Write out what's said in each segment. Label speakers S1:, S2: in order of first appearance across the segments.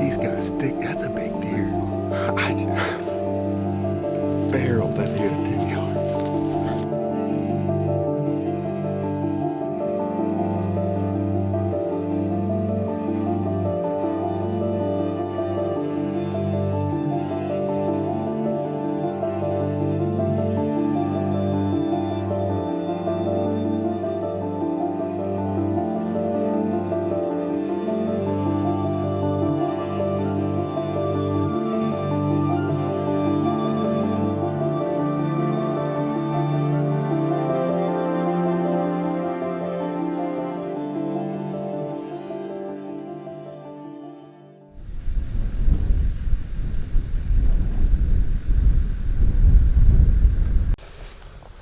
S1: He's got a stick. That's a big deer. I barreled that deer to 10 yards.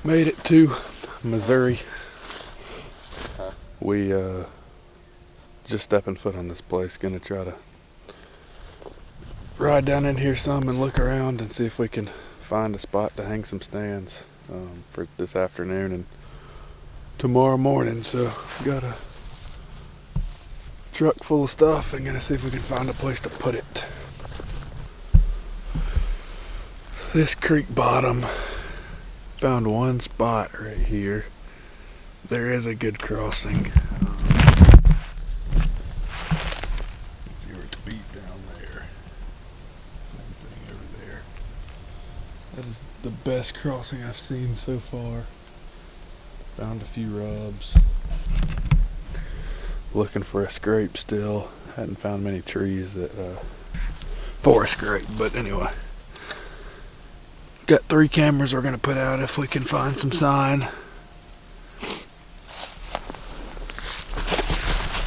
S1: Made it to Missouri. We just stepping foot on this place. Gonna try to ride down in here some and look around and see if we can find a spot to hang some stands for this afternoon and tomorrow morning. So got a truck full of stuff and gonna see if we can find a place to put it. This creek bottom. Found one spot right here. There is a good crossing. Let's see where it's beat down there. Same thing over there. That is the best crossing I've seen so far. Found a few rubs. Looking for a scrape still. Hadn't found many trees that for a scrape, but anyway. Got 3 cameras we're gonna put out if we can find some sign.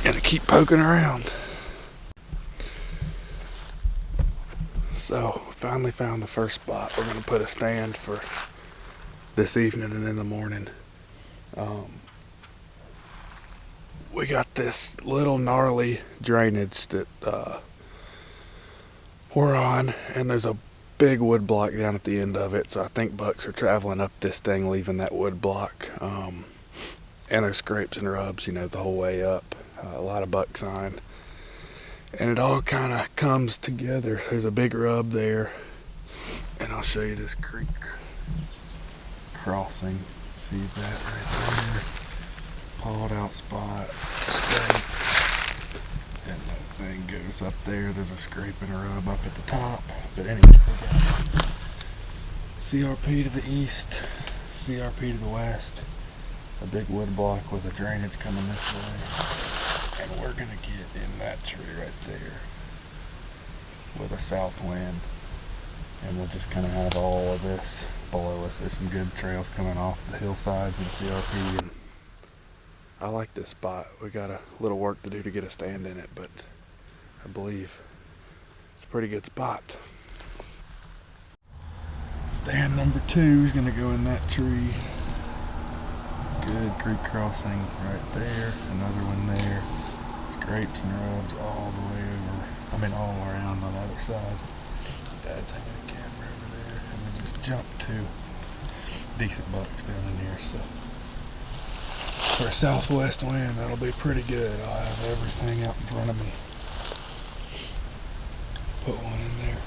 S1: Gonna keep poking around. So, finally found the first spot. We're gonna put a stand for this evening and in the morning. We got this little gnarly drainage that we're on, and there's a big wood block down at the end of it, so I think bucks are traveling up this thing, leaving that wood block. And there's scrapes and rubs, you know, the whole way up. A lot of buck sign, and it all kind of comes together. There's a big rub there, and I'll show you this creek crossing. See that right there? Pawed out spot, scrape, and that thing goes up there. There's a scrape and a rub up at the top. But anyway, we got CRP to the east, CRP to the west, a big wood block with a drainage coming this way, and we're gonna get in that tree right there with a south wind, and we'll just kind of have all of this below us. There's some good trails coming off the hillsides and CRP, and I like this spot. We got a little work to do to get a stand in it, but I believe it's a pretty good spot. Stand number 2 is gonna go in that tree. Good creek crossing right there. Another one there. Scrapes and rubs all the way over. All around on the other side. Dad's hanging a camera over there, and we just jumped 2 decent bucks down in here. So for a southwest wind, that'll be pretty good. I'll have everything out in front of me. Put one in there.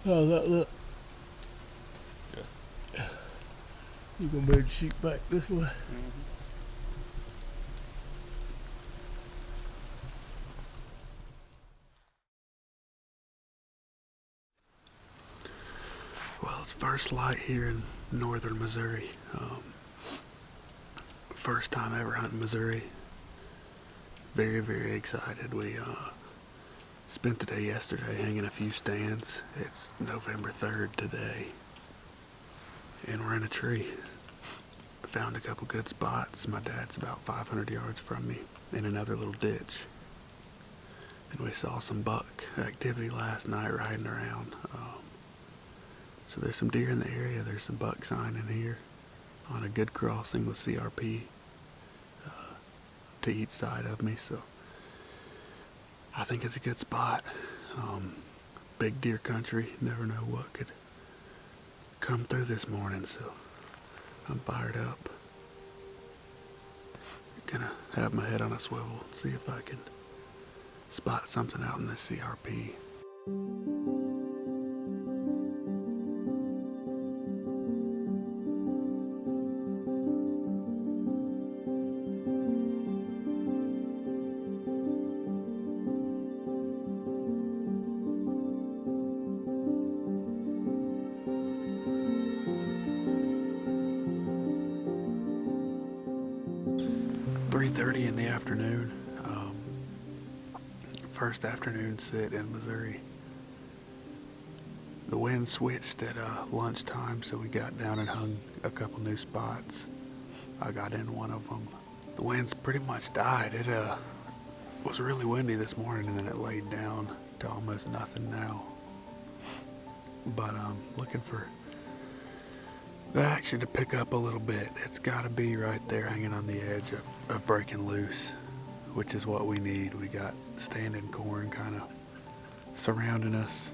S1: Oh, look. Yeah. You gonna be able to shoot back this way? Mm-hmm. Well, it's first light here in northern Missouri. First time ever hunting Missouri. Very, very excited. We spent the day yesterday hanging a few stands. It's November 3rd today, and we're in a tree. Found a couple good spots. My dad's about 500 yards from me in another little ditch, and we saw some buck activity last night riding around. So there's some deer in the area. There's some buck sign in here on a good crossing with CRP to each side of me, so I think it's a good spot. Big deer country, never know what could come through this morning, so I'm fired up. Gonna have my head on a swivel, see if I can spot something out in this CRP. 3:30 in the afternoon. First afternoon sit in Missouri. The wind switched at lunchtime, so we got down and hung a couple new spots. I got in one of them. The wind's pretty much died. It was really windy this morning, and then it laid down to almost nothing now. But I'm looking for the action to pick up a little bit. It's got to be right there hanging on the edge of breaking loose, which is what we need. We got standing corn kind of surrounding us,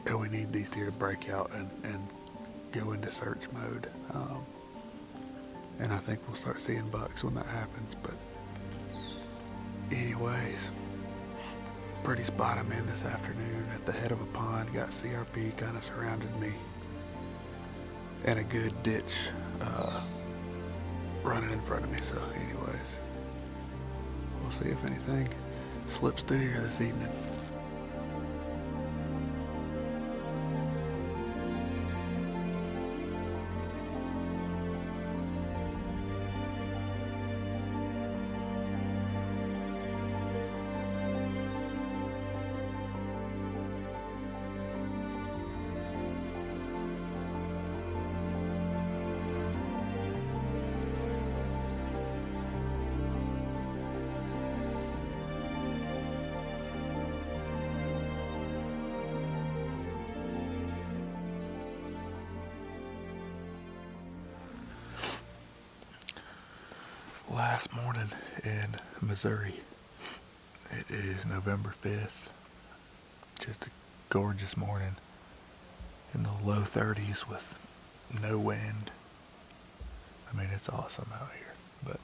S1: and we need these deer to break out and go into search mode. And I think we'll start seeing bucks when that happens. But anyways, pretty spot I'm in this afternoon at the head of a pond. Got CRP kind of surrounded me, and a good ditch running in front of me. So anyways, we'll see if anything slips through here this evening. Last morning in Missouri. It is November 5th. Just a gorgeous morning in the low 30s with no wind. I mean, it's awesome out here, but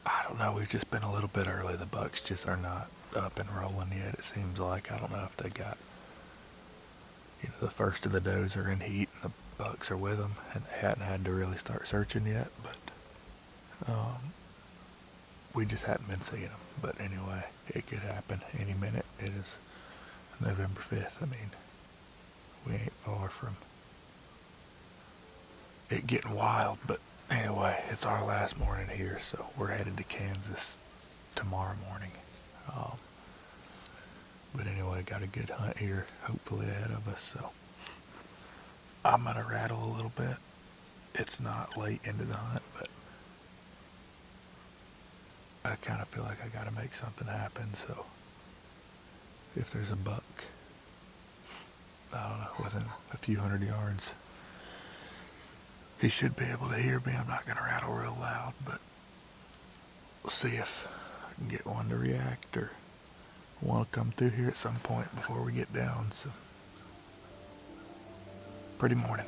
S1: I don't know, we've just been a little bit early. The bucks just are not up and rolling yet, it seems like. I don't know if they got, the first of the does are in heat and the bucks are with them, and they hadn't had to really start searching yet, but we just hadn't been seeing them. But anyway, it could happen any minute. It is November 5th. I mean, we ain't far from it getting wild. But anyway, it's our last morning here, so we're headed to Kansas tomorrow morning. But anyway, got a good hunt here, hopefully ahead of us. So I'm gonna rattle a little bit. It's not late into the hunt, but I kind of feel like I gotta make something happen. So if there's a buck, I don't know, within a few hundred yards, he should be able to hear me. I'm not gonna rattle real loud, but we'll see if I can get one to react or want to come through here at some point before we get down. So pretty morning.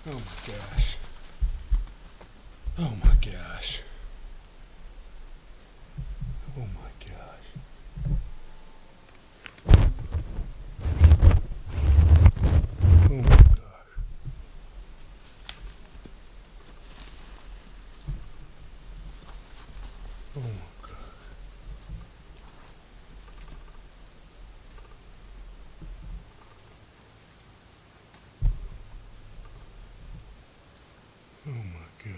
S1: Oh my gosh. Oh my gosh. Oh my gosh. Oh my gosh. Oh my gosh.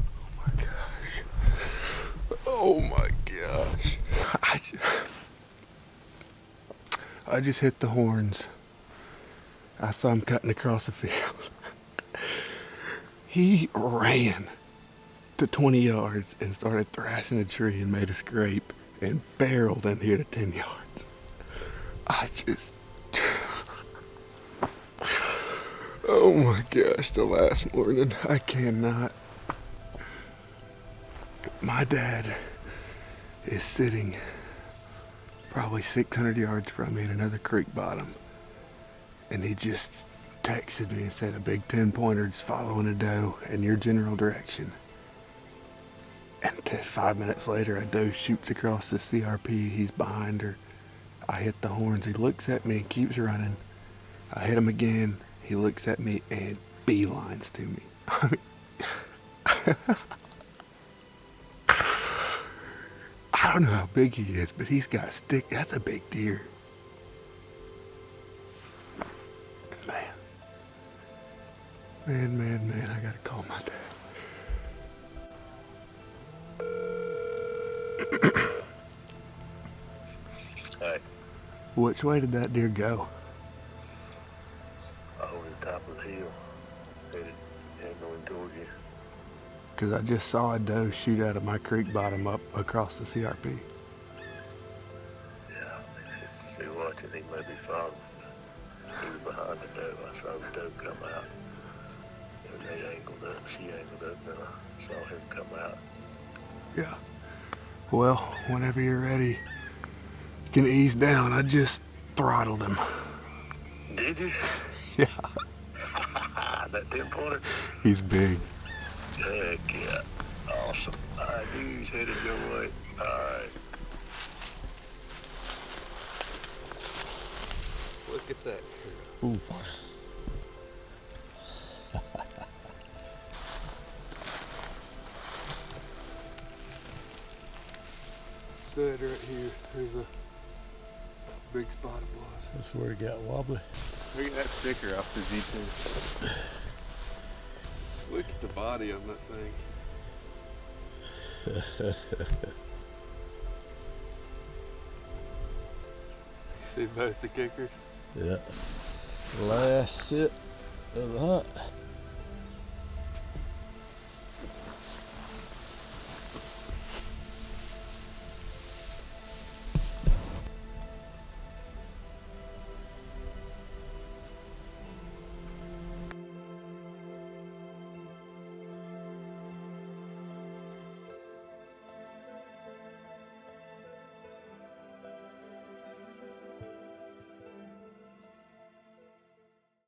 S1: Oh my gosh. Oh my gosh. I just hit the horns. I saw him cutting across the field. He ran to 20 yards and started thrashing a tree and made a scrape and barreled in here to 10 yards. I just... Oh my gosh, the last morning, I cannot. My dad is sitting probably 600 yards from me in another creek bottom, and he just texted me and said a big 10-pointer is following a doe in your general direction. And 5 minutes later, a doe shoots across the CRP. He's behind her. I hit the horns. He looks at me and keeps running. I hit him again. He looks at me and beelines to me. I don't know how big he is, but he's got a stick. That's a big deer. Man, I gotta call my dad.
S2: Hey.
S1: Which way did that deer go?
S2: Over the top of the hill. Headed going toward you.
S1: Because I just saw a doe shoot out of my creek bottom up across the CRP.
S2: Yeah, if you're watching, he may be following. He was behind the doe. I saw the doe come out. And they angled up, she angled up, and I saw him come out.
S1: Yeah. Well, whenever you're ready, you can ease down. I just throttled him.
S2: Did you?
S1: Yeah.
S2: That 10-pointer?
S1: He's big.
S2: Heck yeah. Awesome. I knew he's headed your way. Alright.
S1: Look at that.
S3: Ooh.
S1: Stood right here. There's a big spot of blood.
S3: That's where it got wobbly.
S1: Look at that sticker off the Z2. Look at the body on that thing. You see both the kickers?
S3: Yeah. Last sit of the hunt.